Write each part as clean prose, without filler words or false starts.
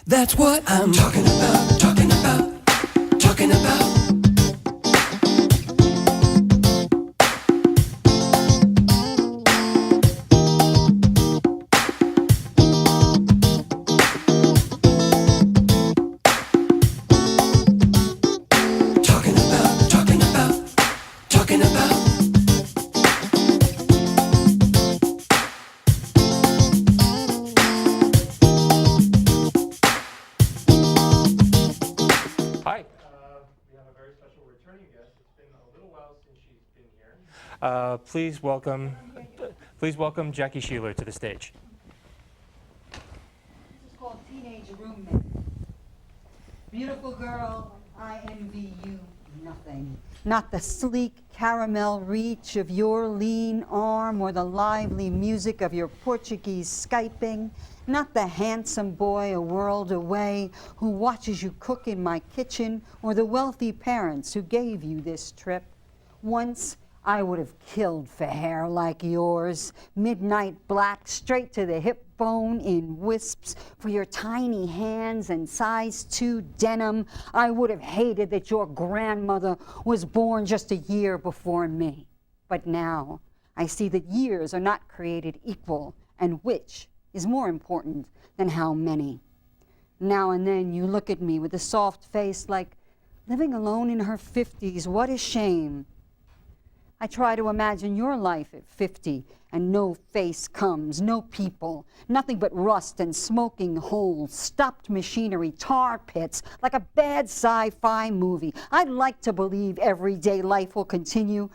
That's what I'm talking about, talking about, talking about. Talking about, talking about, talking about. Hi. We have a very special returning guest. It's been a little while since she's been here. Please welcome Jackie Sheeler to the stage. This is called Teenage Roommate. Beautiful girl, I envy you nothing. Not the sleek caramel reach of your lean arm or the lively music of your Portuguese Skyping. Not the handsome boy a world away who watches you cook in my kitchen or the wealthy parents who gave you this trip. Once I would have killed for hair like yours, midnight black, straight to the hip bone in wisps. For your tiny hands and size 2 denim, I would have hated that your grandmother was born just a year before me. But now I see that years are not created equal, and which is more important than how many. Now and then you look at me with a soft face like living alone in her 50s. What a shame. I try to imagine your life at 50, and no face comes, no people, nothing but rust and smoking holes, stopped machinery, tar pits, like a bad sci-fi movie. I'd like to believe everyday life will continue.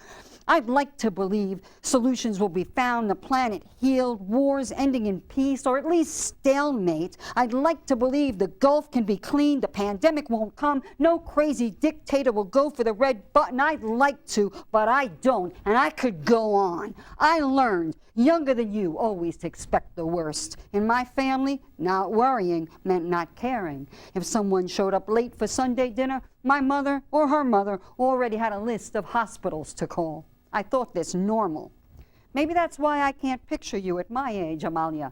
I'd like to believe solutions will be found, the planet healed, wars ending in peace, or at least stalemate. I'd like to believe the Gulf can be cleaned, the pandemic won't come, no crazy dictator will go for the red button. I'd like to, but I don't, and I could go on. I learned, younger than you, always to expect the worst. In my family, not worrying meant not caring. If someone showed up late for Sunday dinner, my mother or her mother already had a list of hospitals to call. I thought this normal. Maybe that's why I can't picture you at my age, Amalia.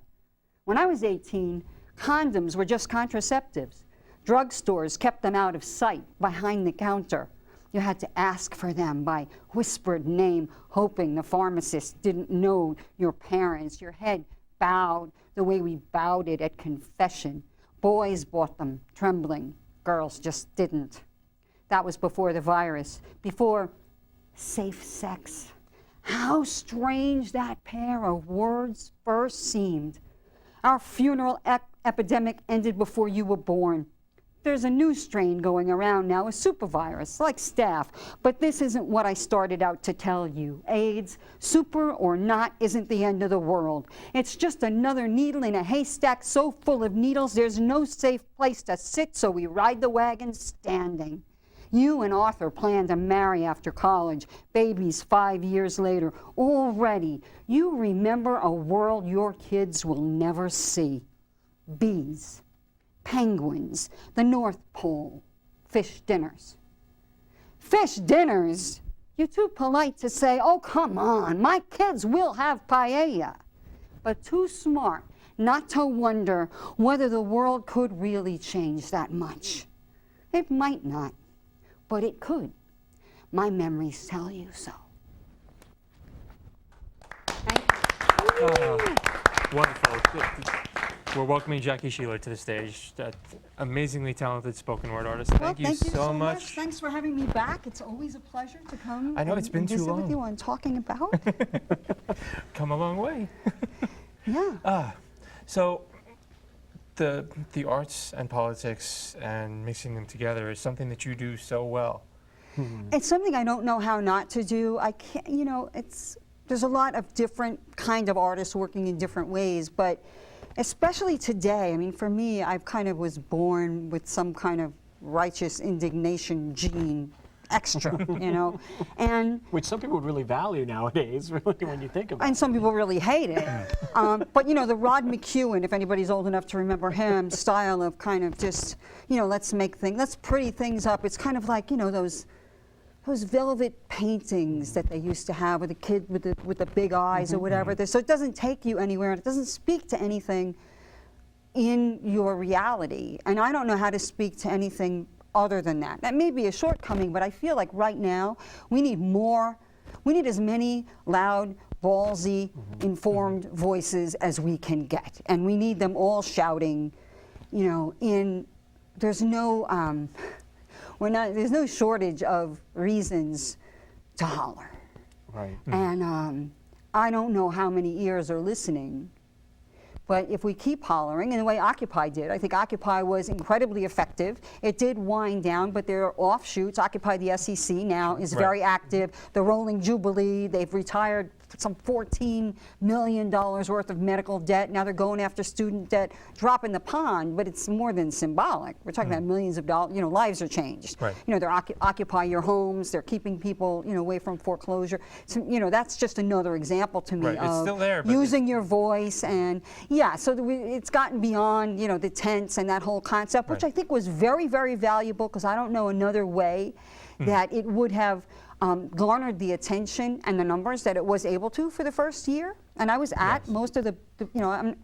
When I was 18, condoms were just contraceptives. Drugstores kept them out of sight, behind the counter. You had to ask for them by whispered name, hoping the pharmacist didn't know your parents. Your head bowed the way we bowed it at confession. Boys bought them, trembling. Girls just didn't. That was before the virus, before safe sex. How strange that pair of words first seemed. Our funeral epidemic ended before you were born. There's a new strain going around now, a supervirus, like staph. But this isn't what I started out to tell you. AIDS, super or not, isn't the end of the world. It's just another needle in a haystack so full of needles there's no safe place to sit, so we ride the wagon standing. You and Arthur plan to marry after college, babies 5 years later. Already, you remember a world your kids will never see. Bees, penguins, the North Pole, fish dinners. Fish dinners? You're too polite to say, oh, come on, my kids will have paella. But too smart not to wonder whether the world could really change that much. It might not. But it could. My memories tell you so. Wonderful. We're welcoming Jackie Sheeler to the stage, that amazingly talented spoken word artist. Thank you so much. Thanks for having me back. It's always a pleasure to come. I know, it's been too visit long. with you on Talking About. Come a long way. Yeah. So the arts and politics and mixing them together is something that you do so well. It's something I don't know how not to do. I can't, there's a lot of different kind of artists working in different ways, but especially today, I mean, for me, I kind of was born with some kind of righteous indignation gene extra, and which some people would really value nowadays, really, when you think about it. And some people really hate it. But the Rod McEwen, if anybody's old enough to remember him, style of kind of just, let's pretty things up. It's kind of like, those velvet paintings that they used to have with a kid with the big eyes or whatever. So it doesn't take you anywhere, and it doesn't speak to anything in your reality. And I don't know how to speak to anything other than that. That may be a shortcoming, but I feel like right now we need more, we need as many loud, ballsy, informed voices as we can get. And we need them all shouting, you know, there's no, there's no shortage of reasons to holler. Right. And I don't know how many ears are listening, but if we keep hollering, in the way Occupy did, I think Occupy was incredibly effective. It did wind down, but there are offshoots. Occupy the SEC now is very active. The Rolling Jubilee, they've retired some $14 million worth of medical debt. Now they're going after student debt, dropping the pond, but it's more than symbolic. We're talking about millions of dollars, you know, lives are changed. Right. You know, they're occupy your homes, they're keeping people, you know, away from foreclosure. So, you know, that's just another example to me Right. It's of still there, but using your voice. And yeah, so it's gotten beyond, you know, the tents and that whole concept, which I think was very, very valuable, because I don't know another way that it would have garnered the attention and the numbers that it was able to for the first year. And I was at most of the you know,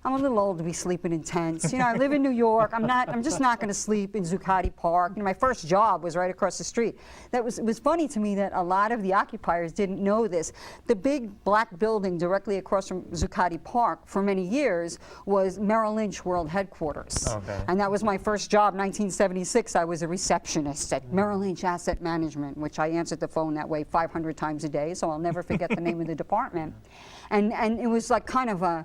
I'm a little old to be sleeping in tents. You know, I live in New York. I'm just not going to sleep in Zuccotti Park. You know, my first job was right across the street. It was funny to me that a lot of the occupiers didn't know this. The big black building directly across from Zuccotti Park for many years was Merrill Lynch World Headquarters. Okay. And that was my first job, 1976. I was a receptionist at Merrill Lynch Asset Management, which I answered the phone that way 500 times a day, so I'll never forget the name of the department. And it was like kind of a,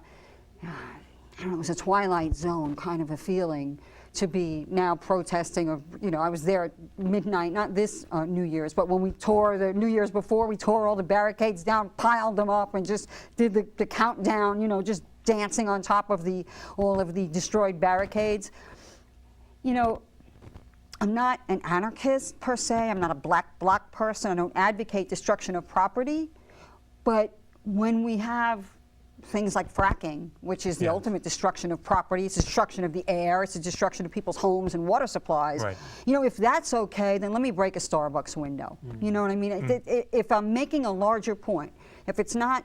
I don't know, it was a Twilight Zone kind of a feeling to be now protesting. Of, you know, I was there at midnight, not this New Year's, but when we tore the New Year's before, we tore all the barricades down, piled them up, and just did the countdown, you know, just dancing on top of all of the destroyed barricades. You know, I'm not an anarchist per se. I'm not a black bloc person. I don't advocate destruction of property. But when we have things like fracking, which is the ultimate destruction of property, it's destruction of the air, it's a destruction of people's homes and water supplies. Right. You know, if that's okay, then let me break a Starbucks window. You know what I mean? If I'm making a larger point, if it's not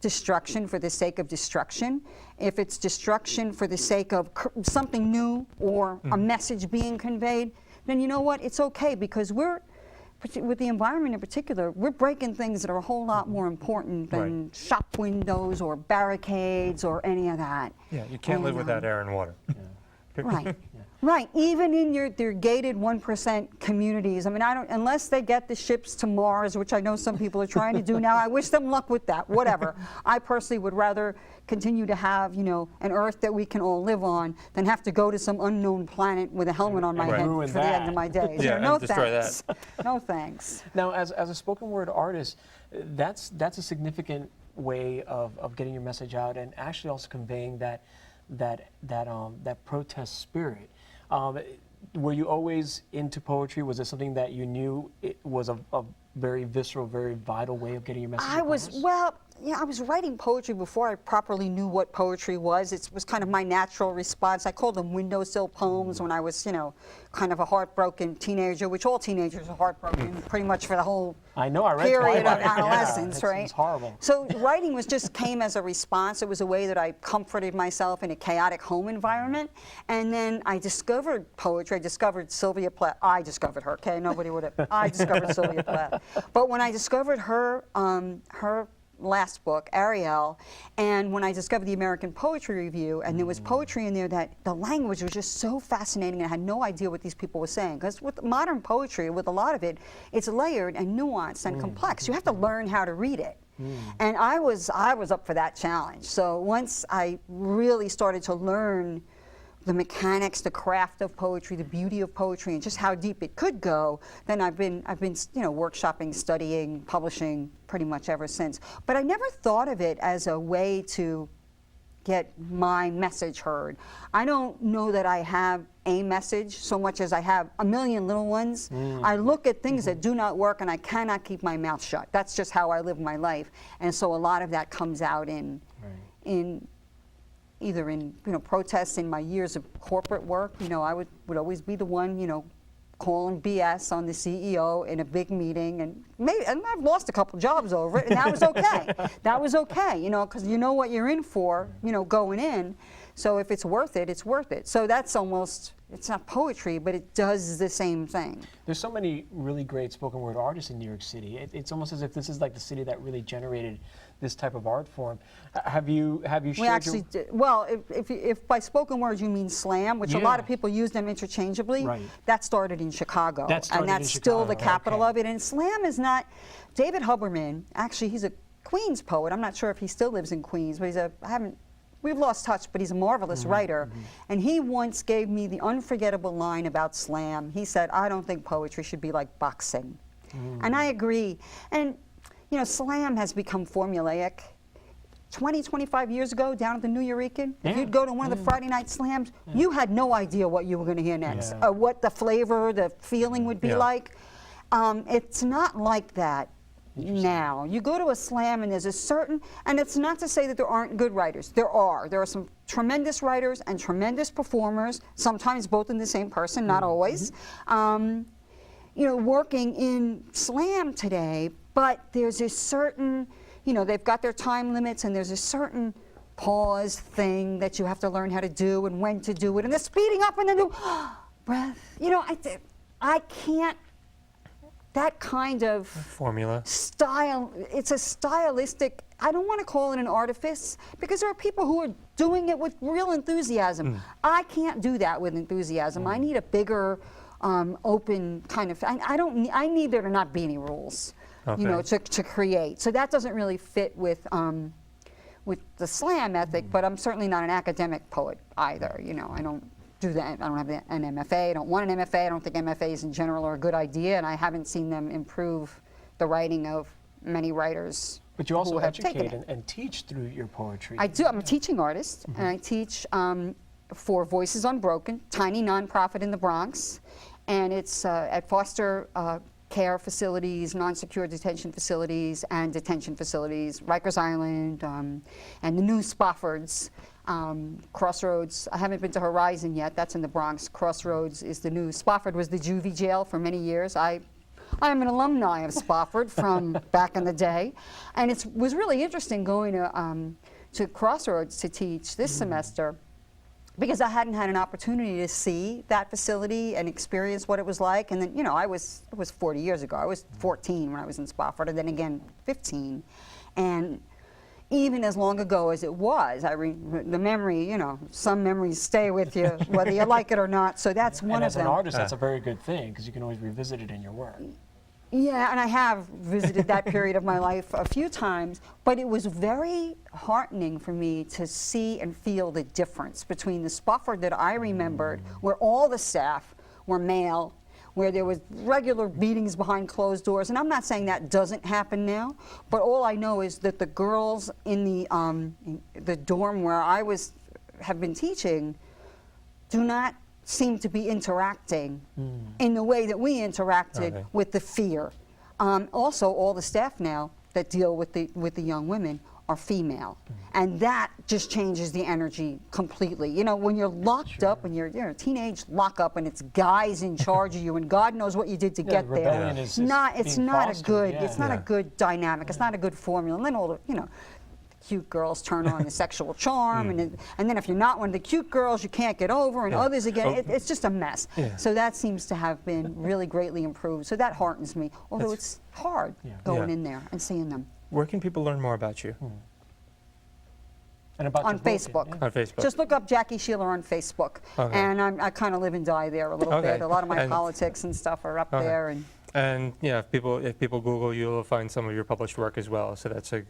destruction for the sake of destruction, if it's destruction for the sake of something new or a message being conveyed, then you know what? It's okay, because with the environment in particular, we're breaking things that are a whole lot more important than shop windows or barricades or any of that. Yeah, you can't live without air and water. Right. Right. Even in their gated 1% communities. I mean, unless they get the ships to Mars, which I know some people are trying to do now. I wish them luck with that. Whatever. I personally would rather continue to have, you know, an Earth that we can all live on than have to go to some unknown planet with a helmet on my head for the end of my days. Yeah, You know, no and destroy thanks. No thanks. Now, as a spoken word artist, that's a significant way of getting your message out, and actually also conveying that protest spirit. Were you always into poetry? Was it something that you knew it was a very visceral, very vital way of getting your message across? I was writing poetry before I properly knew what poetry was. It was kind of my natural response. I called them windowsill poems when I was, you know, kind of a heartbroken teenager, which all teenagers are heartbroken pretty much for the whole I know, I read period of Twilight. adolescence, Yeah, right? It's horrible. So writing came as a response. It was a way that I comforted myself in a chaotic home environment. And then I discovered poetry. I discovered Sylvia Plath. I discovered her, okay? Nobody would have. I discovered Sylvia Plath. But when I discovered her last book, Ariel, and when I discovered the American Poetry Review, and there was poetry in there that the language was just so fascinating, and I had no idea what these people were saying. Because with modern poetry, with a lot of it, it's layered and nuanced and complex. You have to learn how to read it. And I was up for that challenge. So once I really started to learn the mechanics, the craft of poetry, the beauty of poetry, and just how deep it could go, then I've been you know, workshopping, studying, publishing pretty much ever since. But I never thought of it as a way to get my message heard. I don't know that I have a message so much as I have a million little ones. I look at things that do not work and I cannot keep my mouth shut. That's just how I live my life. And so a lot of that comes out in either in, you know, protests in my years of corporate work. You know, I would always be the one, you know, calling BS on the CEO in a big meeting, and I've lost a couple jobs over it, and that was okay. That was okay, you know, because you know what you're in for, you know, going in. So if it's worth it, it's worth it. So that's almost, it's not poetry, but it does the same thing. There's so many really great spoken word artists in New York City. It's almost as if this is like the city that really generated this type of art form. Have you shared We actually did, well, if by spoken words you mean slam, which a lot of Yeah. people use them interchangeably, Right. that started in Chicago. That started and in that's still the Chicago, capital okay. of it. And slam is not, David Huberman, actually he's a Queens poet. I'm not sure if he still lives in Queens, but we've lost touch, but he's a marvelous writer. And he once gave me the unforgettable line about slam. He said, I don't think poetry should be like boxing. And I agree. And, you know, slam has become formulaic. 20, 25 years ago, down at the New Eurekan, if Yeah. you'd go to one of the Friday night slams, you had no idea what you were going to hear next, Yeah. or what the flavor, the feeling would be Yeah. like. It's not like that now. You go to a slam and there's a certain, and it's not to say that there aren't good writers. There are some tremendous writers and tremendous performers, sometimes both in the same person, not always, you know, working in slam today, but there's a certain, you know, they've got their time limits and there's a certain pause thing that you have to learn how to do and when to do it, and they're speeding up and then do breath. You know, I can't, that kind of Formula. style, it's a stylistic, I don't want to call it an artifice, because there are people who are doing it with real enthusiasm. I can't do that with enthusiasm. I need a bigger, open kind of, I need there to not be any rules, you know, to create. So that doesn't really fit with the slam ethic, but I'm certainly not an academic poet either. You know, I don't do that. I don't have an MFA. I don't want an MFA. I don't think MFAs in general are a good idea, and I haven't seen them improve the writing of many writers. But you also who have taken educate it. and teach through your poetry. I do. I'm a teaching artist, and I teach for Voices Unbroken, tiny nonprofit in the Bronx, and it's at foster care facilities, non-secure detention facilities, and detention facilities, Rikers Island, and the new Spoffords. Crossroads, I haven't been to Horizon yet, that's in the Bronx. Crossroads is the new, Spofford was the juvie jail for many years. I am an alumni of Spofford from back in the day, and it was really interesting going to Crossroads to teach this semester, because I hadn't had an opportunity to see that facility and experience what it was like. And then, you know, it was 40 years ago. I was 14 when I was in Spofford, and then again 15. And even as long ago as it was, the memory, you know, some memories stay with you, whether you like it or not. So that's one and of as them. an artist, that's a very good thing, because you can always revisit it in your work. Yeah, and I have visited that period of my life a few times, but it was very heartening for me to see and feel the difference between the Spofford that I remembered, where all the staff were male, where there was regular meetings behind closed doors. And I'm not saying that doesn't happen now, but all I know is that the girls in the dorm where I have been teaching do not seem to be interacting in the way that we interacted with the fear. Also, all the staff now that deal with the young women are female, and that just changes the energy completely. You know, when you're locked up, when you're a teenage lockup, and it's guys in charge of you, and God knows what you did to get the there. rebellion is being It's not a fostered, good. yeah. It's not a good dynamic. It's not a good formula. And then all the, you know, cute girls turn on the sexual charm, and then if you're not one of the cute girls, you can't get over, and others again, it's just a mess. So that seems to have been really greatly improved. So that heartens me, although it's hard going in there and seeing them. Where can people learn more about you? And about On your book, Facebook. yeah. On Facebook. Just look up Jackie Sheeler on Facebook, Okay. and I kind of live and die there a little Okay. bit. A lot of my And- politics and stuff are up Okay. there, and And yeah, if people Google, you'll find some of your published work as well. So that's a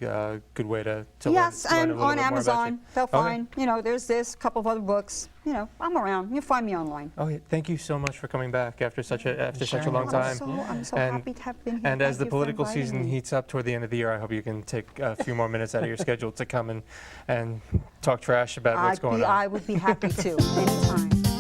good way to yes, learn a and little on bit more about you. Amazon they'll Okay. find. You know, there's this, a couple of other books. You know, I'm around. You'll find me online. Okay, thank you so much for coming back after such a long time. I'm so And- happy to have been here. And as Thank the you for political inviting season me. heats up toward the end of the year, I hope you can take a few more minutes out of your schedule to come and talk trash about what's going on. I would be happy to anytime.